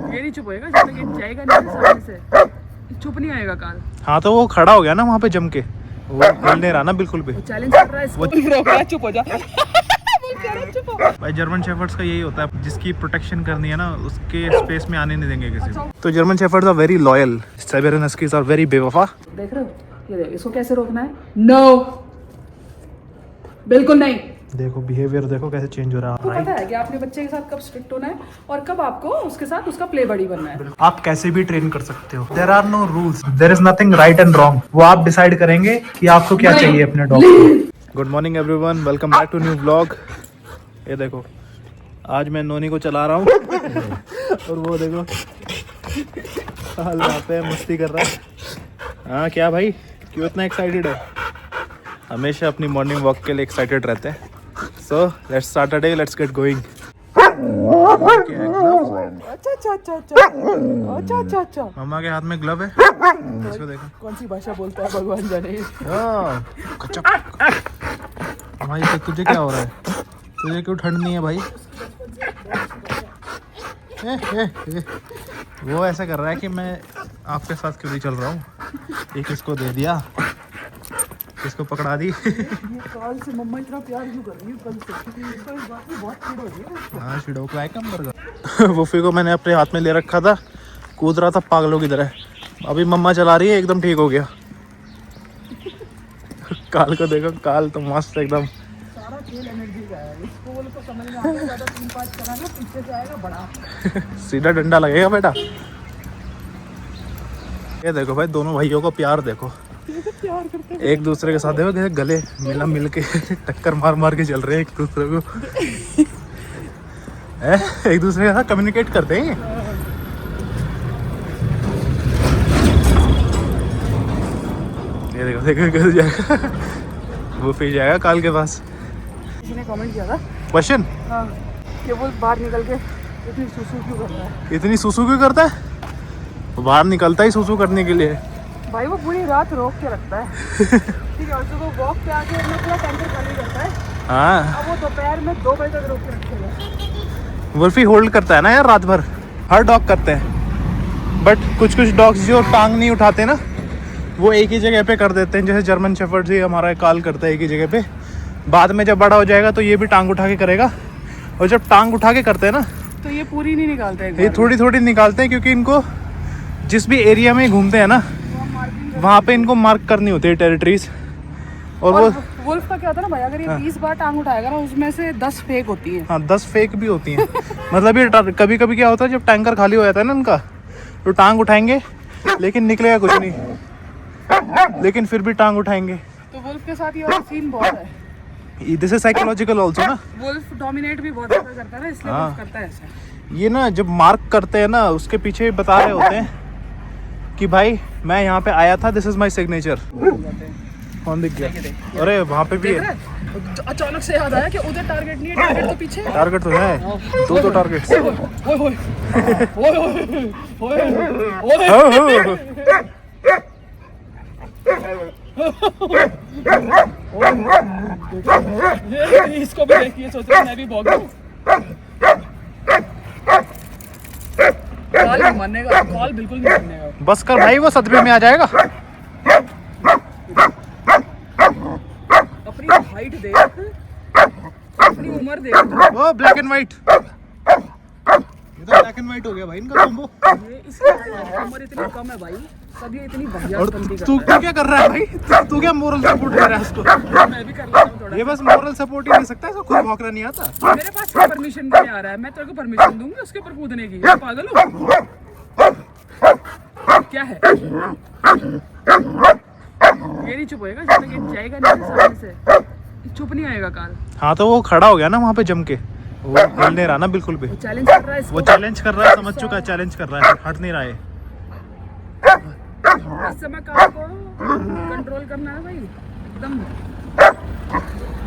ये नहीं चुप होएगा जब तक ये जाएगा नहीं सामने से, चुप नहीं आएगा काल। हाँ तो वो खड़ा हो गया ना वहाँ पे जम के, वो हिल नहीं रहा ना बिल्कुल भी। चैलेंज कर रहा है इसको, चुप हो जा। भाई जर्मन शेफर्ड्स का यही होता है, जिसकी प्रोटेक्शन करनी है ना उसके स्पेस में आने नहीं देंगे किसी को। तो German shepherds are very loyal, Siberian huskies are very बेवफा। देख रहे हो, ये देख, इसको कैसे रोकना है? नो, बिल्कुल नहीं। देखो बिहेवियर देखो कैसे चेंज हो रहा आपको पता है कि आपने बच्चे के साथ कब स्ट्रिक्ट होना है और कब आपको उसके साथ उसका प्ले बडी बनना है। आप कैसे भी ट्रेन कर सकते हो, there are no rules, there is nothing right and wrong, वो आप डिसाइड करेंगे कि आपको क्या चाहिए अपने डॉग को। Good morning everyone, welcome back to new vlog. ये देखो आज मैं नोनी को चला रहा हूँ और वो देखो हाल यहाँ पे मस्ती कर रहा है। हाँ क्या भाई, क्यों इतना एक्साइटेड है? हमेशा अपनी मॉर्निंग वॉक के लिए एक्साइटेड रहते हैं। So let's start a day, let's get going. अच्छा। मम्मा के हाथ में ग्लव है, इसको देखो। कौन सी भाषा बोलता है भगवान जाने। भाई तो तुझे क्या हो रहा है? तुझे क्यों ठंड नहीं है भाई? वो ऐसा कर रहा है कि मैं आपके साथ क्यों नहीं चल रहा हूँ। एक इसको दे दिया, इसको पकड़ा दी। काल से मम्मा इतना प्यार क्यों कर रही है कल से? इसको इस बात में बहुत चिढ़ हो रही है। हाँ चिड़ो को कम कर। वुफी को मैंने अपने हाथ में ले रखा था, कूद रहा था पागलों की तरह। अभी मम्मा चला रही है, एकदम ठीक हो गया। काल को देखो, काल तो मस्त एकदम। सारा खेल एनर्जी का है, इसको बोलो तो समझ में आता है। ज़्यादा 3-5 कराना, पीछे से आएगा बड़ा। सीधा डंडा लगेगा बेटा। ये देखो भाई, दोनों भाइयों को प्यार देखो, प्यार करते हैं एक दूसरे के साथ देखो कैसे गले मिल के टक्कर मार के चल रहे हैं एक दूसरे को। एक दूसरे के साथ कम्युनिकेट करते हैं। ये देखो कैसे जाएगा, वो फिर जाएगा काल के पास। किसी ने कमेंट किया था क्वेश्चन, हाँ, कि वो बाहर निकल के इतनी सुसु क्यों करता है? इतनी सुसु क्यों करता है? वो बाहर निकलता ही सुसु करने के लिए। भाई वो पूरी रात रोक के रखता है। ठीक है, और सुबह वॉक पे आके अपना पूरा टैंकर खाली करता है। हाँ अब वो दोपहर में 2 बजे तक रोक के रखेगा। वुल्फी होल्ड करता है ना यार रात भर, हर डॉग करते हैं। बट कुछ डॉग्स जो टांग नहीं उठाते ना, वो एक ही जगह पे कर देते हैं। जैसे जर्मन शेफर्ड ही हमारा काल करता है एक ही जगह पे। बाद में जब बड़ा हो जाएगा तो ये भी टांग उठा के करेगा, और जब टांग उठा के करते हैं ना तो ये पूरी नहीं निकालते हैं, ये थोड़ी निकालते हैं, क्योंकि इनको जिस भी एरिया में घूमते हैं ना वहाँ पे इनको मार्क करनी होती है टेरिटरीज। और वो वुल्फ का क्या होता है ना भाई, अगर ये 20 बार टांग उठाएगा ना, उसमें से 10 फेक होती है। हाँ 10 फेक भी होती हैं। मतलब ये कभी क्या होता है, जब टैंकर खाली हो जाता है ना उनका, तो टांग उठाएंगे लेकिन निकलेगा कुछ नहीं, लेकिन फिर भी टांग उठाएंगे। तो वुल्फ के साथ ये वाला सीन बहुत है। दिस इज साइकोलॉजिकल ऑल्सो ना। वुल्फ डोमिनेट भी बहुत ज्यादा करता है ना, इसलिए वुल्फ करता है ऐसा। ये ना जब मार्क करते हैं ना, उसके पीछे बता रहे होते हैं कि भाई मैं यहाँ पे आया था, दिस इज माई सिग्नेचर। कौन दिख गया? अरे वहाँ पे भी है। अचानक से याद आया कि उधर टारगेट नहीं है, टारगेट तो पीछे है। टारगेट तो है, 2 टारगेट्स। इसको भी देखिए, सोच रहा मैं भी भाग जाऊं। कॉल नहीं मानेगा, कॉल बिल्कुल नहीं मानेगा। बस कर भाई, वो सदमे में आ जाएगा। अपनी हाइट देख, अपनी उम्र देख। वो ब्लैक एंड व्हाइट, ये तो ब्लैक एंड व्हाइट हो गया भाई इनका कॉम्बो। ये इसकी उम्र इतनी कम है भाई, सब ये इतनी बढ़िया और बनती तू क्या कर रहा है भाई? तू क्या मोरल सपोर्ट कर रहा है उसको? मैं भी कर लेता हूं थोड़ा। ये बस मोरल सपोर्ट ही नहीं सकता, इसको खुद भौंकना नहीं आता। मेरे पास परमिशन नहीं आ रहा है, मैं तेरे को परमिशन दूंगा उसके ऊपर कूदने की। पागल हो क्या है? ये नहीं चुप होएगा जब तक ये जाएगा नहीं सामने से, चुप नहीं आएगा काल। हाँ तो वो खड़ा हो गया ना वहाँ पे जम के, वो हिल नहीं रहा ना बिल्कुल भी। चैलेंज कर रहा है इसको। वो चैलेंज कर रहा है, समझ चुका है, चैलेंज कर रहा है, हट नहीं रहा है। इस समय काल को कंट्रोल करना है भाई, एकदम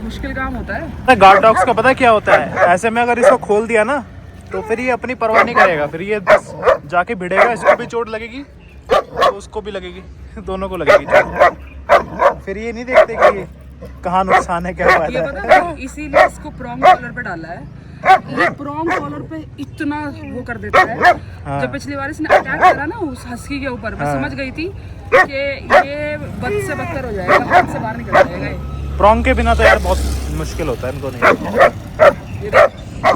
मुश्किल काम होता है। गार्ड डॉग्स का पता क्या होता है, ऐसे में अगर इसको खोल दिया ना तो फिर ये अपनी परवाह नहीं करेगा, फिर ये बस जाके भिड़ेगा, इसको भी चोट लगेगी तो उसको भी लगेगी, दोनों को लगेगी चोट। फिर ये नहीं देखते कि कहाँ नुकसान है क्या फायदा ये है। पता है, इसीलिए इसको प्रॉन्ग कॉलर पे डाला है ये प्रॉन्ग कॉलर पे इतना वो कर देता है। जब पिछली बार इसने अटैक करा ना उस हस्की के ऊपर, मैं समझ गई थी कि ये बद से बदतर हो जाएगा, हाथ से बाहर निकल जाएगा ये। प्रॉन्ग के बिना तो यार बहुत मुश्किल होता है इनको नहीं।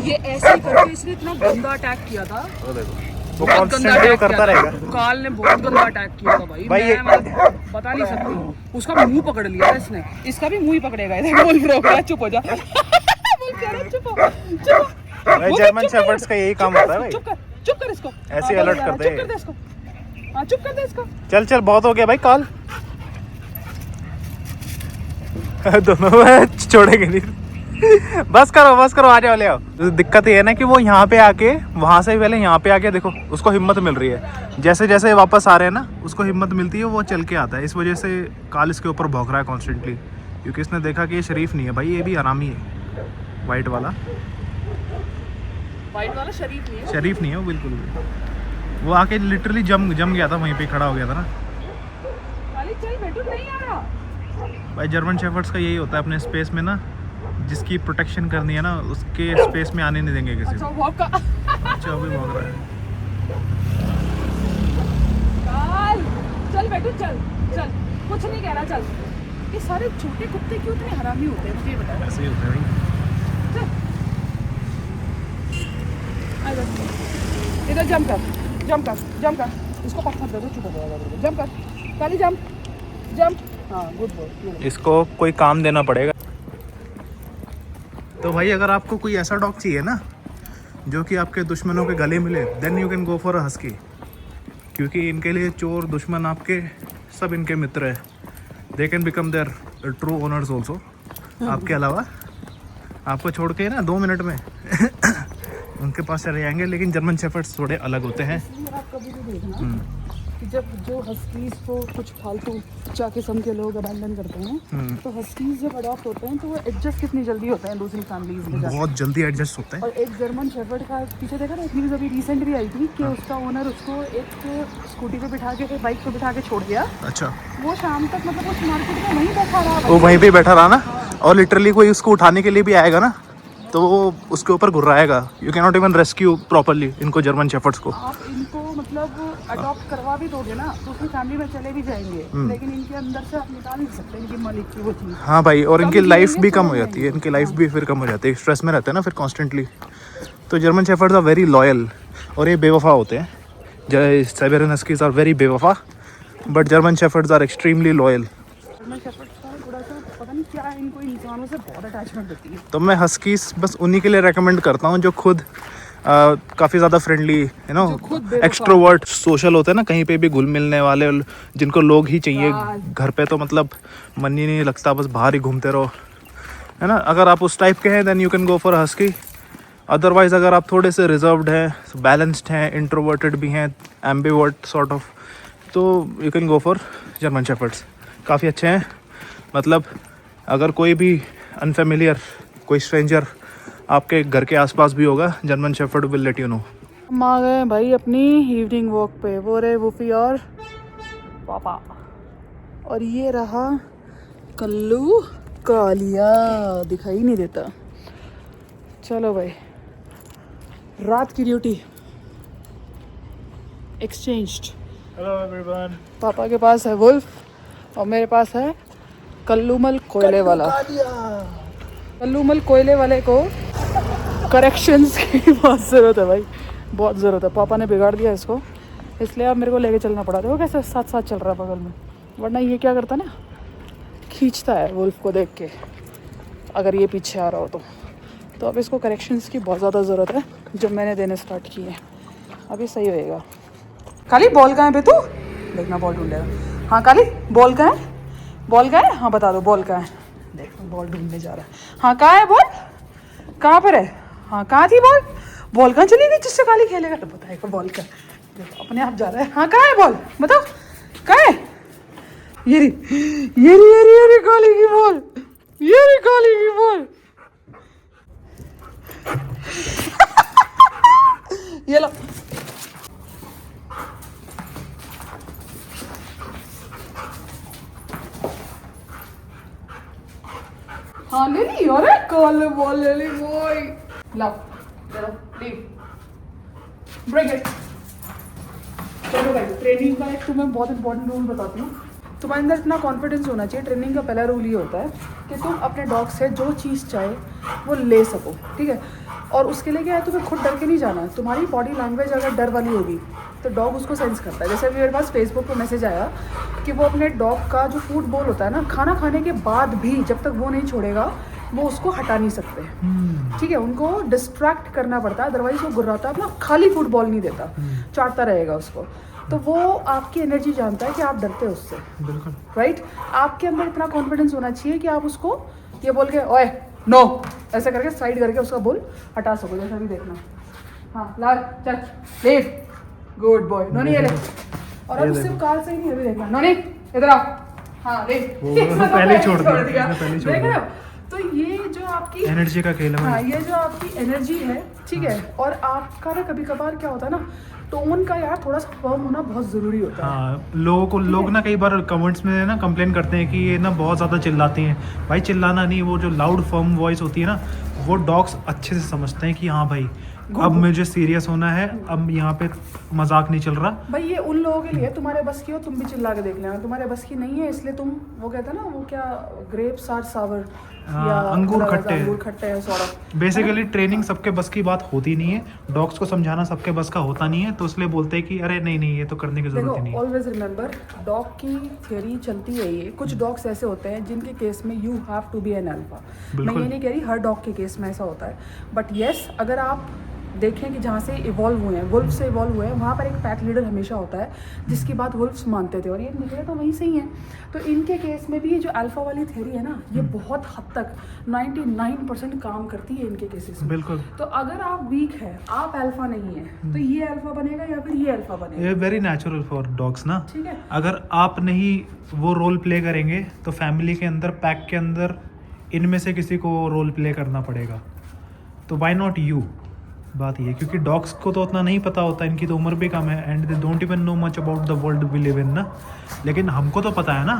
ये ऐसे ही करके इसने इतना गंदा अटैक किया था। वो देखो वो कॉन्स्टेंटली करता रहेगा। काल ने बहुत गंदा अटैक किया था भाई मैं मतलब बता नहीं सकती। उसका मुंह पकड़ लिया इसने, इसका भी मुंह ही पकड़ेगा। चुप हो जा। चुप हो भाई, जर्मन शेफर्ड्स का यही काम होता है भाई। चुप कर इसको, ऐसे ही अलर्ट करते हैं। चुप कर दे इसको, हाँ चुप कर दे इसको। चल बहुत हो गया भाई कॉल। दोनों छोड़ेंगे नहीं। बस करो आ जाओ ले आओ। तो दिक्कत ये है ना कि वो यहाँ पे आके वहाँ से पहले यहाँ पे आके देखो उसको हिम्मत मिल रही है। जैसे जैसे वापस आ रहे हैं ना उसको हिम्मत मिलती है, वो चल के आता है। इस वजह से काल इसके ऊपर भौंक रहा है कॉन्स्टेंटली, क्योंकि इसने देखा कि ये शरीफ नहीं है भाई, ये भी आरामी है। वाइट वाला शरीफ नहीं है वो बिल्कुल भी। वो आके लिटरली जम गया था, वहीं पे खड़ा हो गया था ना। भाई जर्मन शेफर्ड्स का यही होता है, अपने स्पेस में ना जिसकी प्रोटेक्शन करनी है ना उसके स्पेस में आने नहीं देंगे किसी को। अच्छा अभी भाग रहा है। चल बेटू चल, कुछ नहीं कह रहा, चल। ये सारे छोटे कुत्ते क्यों इतने हरामी होते हैं, मुझे बता। ऐसे ही होता है भाई। इधर जंप कर, इसको पत्थर दे दो, चुप हो जाएगा। जंप कर काली, जंप। हाँ गुड बॉय। इसको कोई काम देना पड़ेगा। तो भाई अगर आपको कोई ऐसा डॉग चाहिए ना जो कि आपके दुश्मनों के गले मिले, then you can go for a husky, क्योंकि इनके लिए चोर दुश्मन आपके सब इनके मित्र हैं। They can become their true owners also. आपके अलावा आपको छोड़ के ना 2 मिनट में उनके पास चले जाएंगे। लेकिन जर्मन शेफर्ड्स थोड़े अलग होते हैं। आप कभी भी देखना कि जब जो हस्कीज को कुछ फालतू किस्म के लोग अबैंडन करते हैं, तो हस्कीज जब अडॉप्ट होते हैं तो वो एडजस्ट कितनी जल्दी होते हैं दूसरी फैमिलीज में जाके। बहुत जल्दी एडजस्ट होता है। और एक जर्मन शेफर्ड का पीछे देखा ना, एक न्यूज़ अभी रिसेंट भी आई थी कि उसका ओनर उसको एक स्कूटी पे बिठा के, बाइक पे बिठा के छोड़ गया। अच्छा। वो शाम तक मतलब उस मार्केट में वहीं बैठा रहा, वो वहीं पे बैठा रहा ना। और लिटरली कोई उसको उठाने के लिए भी आएगा ना तो वो उसके ऊपर घुर्राएगा। You can not even rescue properly इनको, जर्मन शेफर्ड्स को। आप इनको मतलब अडॉप्ट करवा भी दोगे ना तो उसकी फैमिली में चले भी जाएंगे, लेकिन इनके अंदर से आप निकाल नहीं सकते इनकी मालिक की वो चीज़। हाँ भाई, और इनकी लाइफ भी कम हो जाती है, इनकी लाइफ भी फिर कम हो जाती है, स्ट्रेस में रहते हैं ना फिर कॉन्स्टेंटली। तो German shepherds are very loyal और ये बेवफा होते हैं। साइबेरियन हस्कीज आर वेरी बेवफा, but German shepherds are extremely loyal. German shepherds का थोड़ा सा पता नहीं क्या है, इनको इंसानों से बहुत अटैचमेंट होती है। तो मैं हस्कीज बस उन्हीं के लिए रेकमेंड करता हूँ जो खुद काफ़ी ज़्यादा friendly you know extrovert social होते हैं ना, कहीं पे भी घुल मिलने वाले, जिनको लोग ही चाहिए। घर पे तो मतलब मन ही नहीं लगता, बस बाहर ही घूमते रहो, है ना। अगर आप उस टाइप के हैं then you can go for husky. Otherwise अगर आप थोड़े से रिजर्व्ड हैं, बैलेंस्ड हैं, इंट्रोवर्टेड भी हैं, एम्बिवर्ट सॉर्ट ऑफ, तो you can go for German shepherd's. काफ़ी अच्छे हैं। मतलब अगर कोई भी अनफेमिलियर, कोई स्ट्रेंजर आपके घर के आसपास भी होगा, German shepherd will let you know. हम आ गए भाई अपनी इवनिंग वॉक पे। वो रहे वूफी और पापा, और ये रहा कल्लू। कालिया दिखाई नहीं देता। चलो भाई, रात की ड्यूटी एक्सचेंज्ड। Hello everyone. पापा के पास है वुल्फ और मेरे पास है कल्लूमल कोयले वाला। कल्लूमल कोयले वाले को करेक्शंस की बहुत ज़रूरत है भाई, बहुत ज़रूरत है। पापा ने बिगाड़ दिया इसको, इसलिए अब मेरे को लेके चलना पड़ा। देखो कैसे साथ साथ चल रहा है बगल में, वरना ये क्या करता ना, खींचता है वुल्फ को देख के अगर ये पीछे आ रहा हो तो अब इसको करेक्शंस की बहुत ज़्यादा ज़रूरत है, जब मैंने देने स्टार्ट किए। अभी सही होएगा। काली बॉल कहाँ है बे तू? देखना बॉल ढूंढेगा। हाँ काली बॉल कहाँ है? बॉल कहाँ है? हाँ बता दो बॉल कहाँ है। देखो बॉल ढूंढने जा रहा है। हाँ कहाँ है बॉल? कहाँ पर है? हाँ कहाँ थी बॉल? बॉल कहाँ चली गई जिससे काली खेलेगा? तो बताएगा बॉल का। देखो अपने आप जा रहा है। हाँ कहाँ है बॉल? बताओ कहाँ है? ये रही काली की बॉल, ये रही काली की बॉल। ये लो। हाँ ले ली। अरे कल बॉल ले ली बॉय। लो ब्रेक इट। चलो भाई, ट्रेनिंग का एक तुम्हें बहुत इंपॉर्टेंट रूल बताती हूँ। तुम्हारे अंदर इतना कॉन्फिडेंस होना चाहिए। ट्रेनिंग का पहला रूल ये होता है कि तुम अपने डॉग से जो चीज़ चाहे वो ले सको, ठीक है। और उसके लिए क्या है, तुम्हें खुद डर के नहीं जाना। तुम्हारी बॉडी लैंग्वेज अगर डर वाली होगी तो डॉग उसको सेंस करता है। जैसे मेरे पास फेसबुक पर मैसेज आया कि वो अपने डॉग का जो फूड बोल होता है ना, खाना खाने के बाद भी जब तक वो नहीं छोड़ेगा वो उसको हटा नहीं सकते, ठीक है। उनको डिस्ट्रैक्ट करना पड़ता है, अदरवाइज वो गुर्राता है, अपना खाली फूड बॉल नहीं देता, चाटता रहेगा उसको। तो वो आपकी एनर्जी जानता है कि आप डरते हो उससे, बिल्कुल राइट। आपके अंदर इतना कॉन्फिडेंस होना चाहिए कि आप उसको ये बोल के ओए नो ऐसा करके साइड करके उसका बोल हटा सको। जैसा भी देखना, हाँ लाल चल लीव, गुड बॉय नोनी ये ले। और अब उससे काल से ही नहीं, अभी देखना नोनी इधर आओ, हाँ ले पहले ही छोड़ दिया, देख रहे हो। तो ये जो आपकी एनर्जी का खेल है। हाँ, ये जो आपकी एनर्जी है, ठीक है। और आपका ना कभी कभार क्या होता है ना, टोन का यार थोड़ा सा फर्म होना बहुत ज़रूरी होता है। हाँ, लोग ना कई बार कमेंट्स में ना कंप्लेन करते हैं कि ये ना बहुत ज़्यादा चिल्लाती हैं। भाई चिल्लाना नहीं, वो जो लाउड फर्म वॉइस होती है ना, वो डॉग्स अच्छे से समझते हैं कि हाँ भाई अब मुझे सीरियस होना है, अब यहाँ पे मजाक नहीं चल रहा। भाई ये उन लोगों के लिए तुम्हारे बस की हो, तुम भी चिल्ला के देख लेना। तुम्हारे बस की नहीं है, इसलिए तुम वो कहते हैं ना, वो क्या ग्रेप्स आर सावर या अंगूर खट्टे है सॉर्ट। बेसिकली ट्रेनिंग सबके बस की बात होती नहीं है, डॉग्स को समझाना सबके बस का होता नहीं है, तो इसलिए बोलते हैं कि अरे नहीं ये तो करने की जरूरत ही नहीं है। ऑलवेज रिमेंबर, डॉग की थियरी चलती है ये। कुछ डॉग्स ऐसे होते हैं जिनके केस में you have to be an alpha. मैं ये नहीं कह रही हर डॉग के केस में ऐसा होता है, बट येस अगर आप देखें कि जहाँ से इवॉल्व हुए हैं, वुल्फ से इवॉल्व हुए हैं, वहाँ पर एक पैक लीडर हमेशा होता है जिसकी बात वुल्फ्स मानते थे, और ये निकले तो वहीं से ही हैं। तो इनके केस में भी ये जो अल्फा वाली थ्योरी है ना, ये बहुत हद तक 99% काम करती है इनके केसेस में। बिल्कुल। तो अगर आप वीक है, आप अल्फा नहीं है, तो ये अल्फा बनेगा या फिर ये अल्फा बनेगा। ये वेरी नेचुरल फॉर डॉग्स ना, ठीक है। अगर आप नहीं वो रोल प्ले करेंगे तो फैमिली के अंदर, पैक के अंदर इनमें से किसी को रोल प्ले करना पड़ेगा। तो व्हाई नॉट यू, बात ये, क्योंकि डॉग्स को तो उतना नहीं पता होता, इनकी तो उम्र भी कम है, and they don't even know much about the world we live in ना। लेकिन हमको तो पता है ना,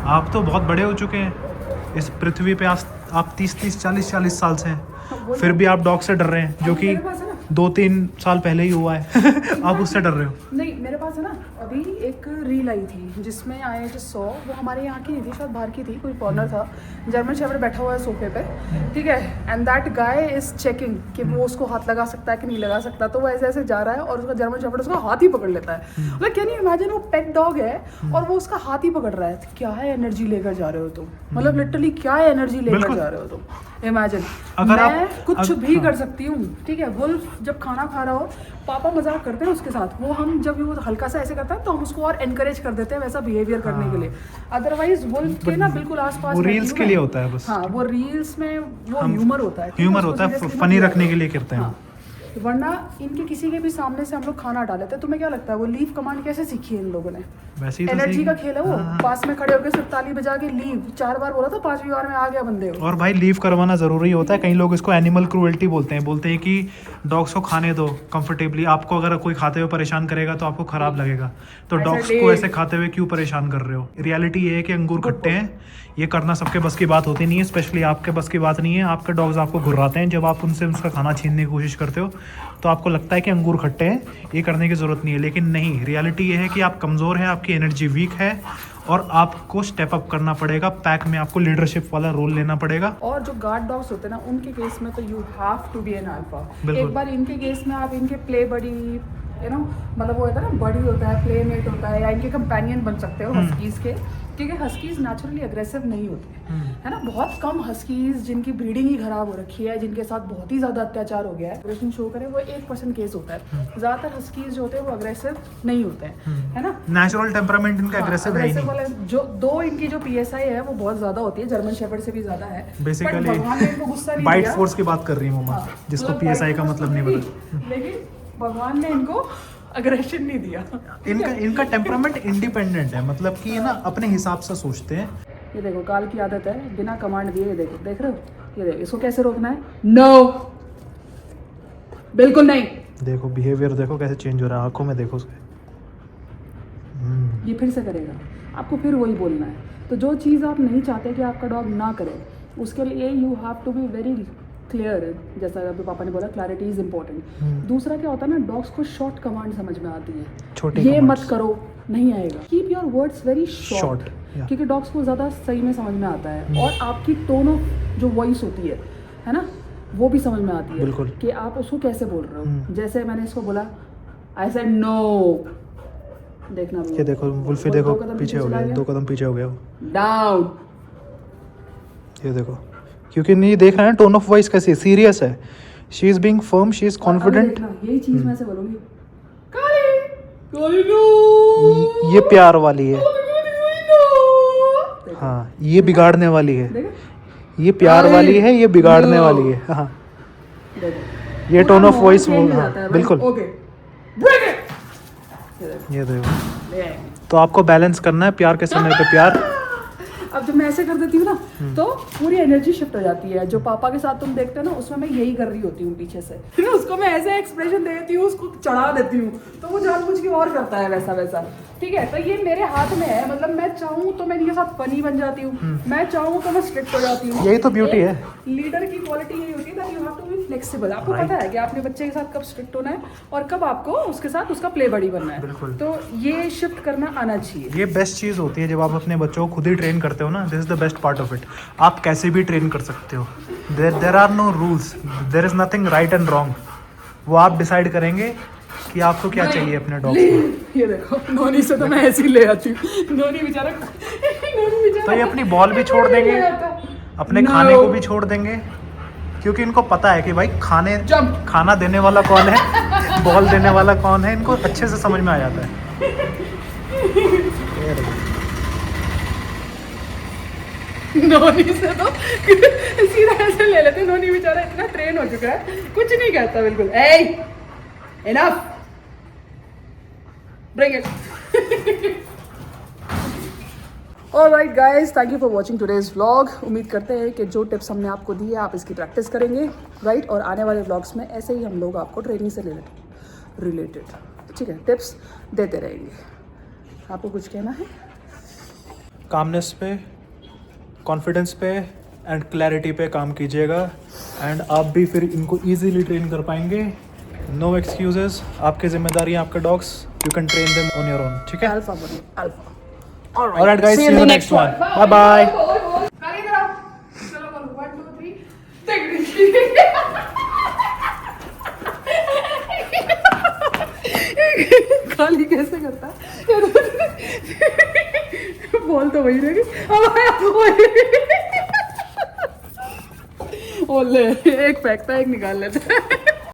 आप तो बहुत बड़े हो चुके हैं इस पृथ्वी पे, आप 30 40 साल से हैं, फिर भी आप डॉग से डर रहे हैं, जो कि 2-3 साल पहले ही हुआ है। आप उससे डर रहे हो। नहीं, मेरे पास है ना अभी एक रील आई थी जिसमें आए जो 100, वो हमारे यहाँ की नहीं थी, शायद बाहर की थी, कोई फॉरनर था, जर्मन शेफर्ड बैठा हुआ है सोफे पे, ठीक है। And that guy is checking कि वो उसको हाथ लगा सकता है कि नहीं लगा सकता। तो वो ऐसे ऐसे जा रहा है और उसका जर्मन शेफर्ड उसका हाथ ही पकड़ लेता है। मतलब कैन यू इमेजिन, वो पेट डॉग है और वो उसका हाथ ही पकड़ रहा है। क्या है एनर्जी लेकर जा रहे हो तुम, मतलब लिटरली क्या है एनर्जी लेकर जा रहे हो तुम। इमेजिन मैं कुछ भी कर सकती हूँ, ठीक है। वुल्फ जब खाना खा रहा हो, पापा मजाक करते हैं उसके साथ, वो हम जब वो हल्का सा ऐसे करता है तो हम उसको और एनकरेज कर देते हैं वैसा बिहेवियर करने के लिए। अदरवाइज वुल्फ के ना बिल्कुल आसपास वो रील्स के लिए होता है बस। हाँ, वो रील्स में वो ह्यूमर होता है, फनी रखने के लिए करते हैं। हाँ। वरना इनके किसी के भी सामने से हम लोग खाना हटा लेते हैं। तुम्हें क्या लगता है वो लीव कमांड कैसे सीखी है इन लोगों ने? वैसे ही एनर्जी का खेल है वो। पास में खड़े होकर सिर्फ ताली बजा के लीव 4 बार बोला था, 5वीं बार में आ गया बंदे को। और भाई लीव करवाना जरूरी होता है। कई लोग इसको एनिमल क्रूएल्टी बोलते हैं कि डॉग्स को खाने दो कंफर्टेबली, आपको अगर कोई खाते हुए परेशान करेगा तो आपको खराब लगेगा, तो डॉग्स को ऐसे खाते हुए क्यों परेशान कर रहे हो। रियलिटी ये है कि अंगूर खट्टे हैं, ये करना सबके बस की बात होती नहीं है, स्पेशली आपके बस की बात नहीं है। आपके डॉग्स आपको घुर्राते हैं, जब आप उनसे उसका खाना छीनने की कोशिश करते हो तो आपको लगता है कि अंगूर खट्टे हैं, ये करने की ज़रूरत नहीं है। लेकिन नहीं, रियलिटी ये है कि आप कमज़ोर हैं, आपकी एनर्जी वीक है और आपको स्टेप अप करना पड़ेगा। पैक में आपको लीडरशिप वाला रोल लेना पड़ेगा। और जो गार्ड डॉग्स होते हैं ना, उनके केस में तो you have to be an alpha. एक बार इनके केस में आप इनके प्ले बडी, यू नो, मतलब वो होता है ना, बडी होता है, प्लेमेट होता है, या इनके कंपेनियन बन सकते हो हस्कीज के, क्योंकि हस्कीज नेचुरली अग्रेसिव नहीं होते, है ना। बहुत कम हस्कीज जिनकी ब्रीडिंग ही खराब हो रखी है, जिनके साथ बहुत ही ज़्यादा अत्याचार हो गया है, अग्रेशन शो करे, वो 1% केस होता है। ज़्यादातर हस्कीज जो होते हैं वो अग्रेसिव नहीं होते हैं, है ना। नेचुरल टेम्परामेंट इनका अग्रेसिव है नहीं। वाले जो दो इनकी जो PSI है वो बहुत ज़्यादा होती है, जर्मन शेफर्ड से भी ज़्यादा है। बेसिकली भगवान ने इनको गुस्सा नहीं बाइट दिया। फोर्स की बात कर रही है मम्मा, जिसको PSI का मतलब नहीं पता, लेकिन भगवान ने इनको अग्रेशन नहीं दिया। इनका टेम्परामेंट इंडिपेंडेंट है, मतलब कि ये ना अपने हिसाब से सोचते हैं। ये देखो, काल की आदत है बिना कमांड दिए, देखो, देख रहे हो, ये देखो, इसको कैसे रोकना है। नो, बिल्कुल नहीं। देखो बिहेवियर देखो कैसे चेंज हो रहा है, आंखों में देखो उसके। ये फिर से करेगा, आपको फिर वही बोलना है। तो जो चीज़ आप नहीं चाहते कि आपका डॉग ना करे, उसके लिए you have to be very clear है, जैसा अभी पापा ने बोला क्लैरिटी इज इम्पोर्टेंट। दूसरा क्या होता है ना, डॉग्स को शॉर्ट कमांड समझ में आती है, छोटे ये commands। मत करो, नहीं आएगा। Keep your words very short, yeah। क्योंकि डॉग्स को ज़्यादा सही में समझ में आता है। और आपकी टोन ऑफ जो वॉइस होती है ना, वो भी समझ में आती है बिल्कुल। कि आप उसको कैसे बोल रहे हो। जैसे मैंने इसको बोला, आई सेड नो, देखना ये देखो वुल्फी, देखो पीछे हो गया, 2 कदम पीछे हो गया वो। डाउन, ये देखो, क्योंकि नहीं देख रहा है टोन ऑफ वॉइस कैसी सीरियस है। She is being firm, she is confident. यही चीज मैं ऐसे बोलूंगी, काली काली नो, ये प्यार वाली है। हाँ, ये बिगाड़ने वाली है। देखो ये प्यार वाली है, ये बिगाड़ने नो। वाली है। हाँ, देखो ये टोन ऑफ पूरा वॉइस change हो हाँ, जाता है भाई। बिल्कुल। ओके ब्रेक इट, ये देखो, तो आपको बैलेंस करना है, प्यार के समय पे प्यार। अब जब मैं ऐसे कर देती हूँ ना, तो पूरी एनर्जी शिफ्ट हो जाती है। जो पापा के साथ तुम देखते हो ना, उसमें मैं यही कर रही होती हूँ पीछे से, फिर उसको मैं ऐसे एक्सप्रेशन दे देती हूँ, उसको चढ़ा देती हूँ, तो वो जानबूझ के और करता है वैसा वैसा। ठीक है, तो ये मेरे हाथ में है। मतलब मैं चाहूँ तो मैं इनके साथ फनी बन जाती हूँ, मैं चाहूँ तो मैं स्ट्रिक्ट हो जाती हूँ। यही तो ब्यूटी है। लीडर की क्वालिटी यही होती है that you have to be flexible. आपको पता है कि आपने बच्चे के साथ कब स्ट्रिक्ट होना है और कब आपको उसके साथ उसका प्ले बड़ी बनना है। बिल्कुल। तो ये शिफ्ट करना आना चाहिए। ये बेस्ट चीज़ होती है जब आप अपने बच्चों को खुद ही ट्रेन करते हो ना। This is the best part of it. आप कैसे भी ट्रेन कर सकते हो। There are no rules, there is nothing right and wrong. वो आप डिसाइड करेंगे कि आपको क्या चाहिए अपने डॉग को। ये देखो, नोनी से तो मैं ऐसे ही ले आती हूँ। नोनी बेचारा तो ये अपनी बॉल भी छोड़ देंगे, अपने खाने को भी छोड़ देंगे, क्योंकि इनको पता है कि भाई खाना देने वाला कौन है, बॉल देने वाला कौन है, इनको अच्छे से समझ में आ जाता है। नोनी से तो सीधा ऐसे ले लेते। नोनी बेचारा इतना ट्रेन हो चुका है, कुछ नहीं कहता बिल्कुल। A enough, bring it. Alright guys, thank you for watching today's vlog. उम्मीद करते हैं कि जो टिप्स हमने आपको दी है आप इसकी प्रैक्टिस करेंगे, राइट। और आने वाले व्लॉग्स में ऐसे ही हम लोग आपको ट्रेनिंग से रिलेटेड ठीक है टिप्स देते रहेंगे। आपको कुछ कहना है? कामनेस पे, कॉन्फिडेंस पे एंड क्लैरिटी पे काम कीजिएगा, एंड आप भी फिर इनको इजीली ट्रेन कर पाएंगे। नो एक्सक्यूजेस, आपकी जिम्मेदारी है आपके dogs, you can train them on your own. ठीक है, अल्फा बनो, alpha. Alright guys, see you in the next one, bye bye. चलो बोलो 1 2 3 देख खाली कैसे करता है? बोल तो वही रहेगी। ओले, एक फेंकता है एक निकाल लेता है।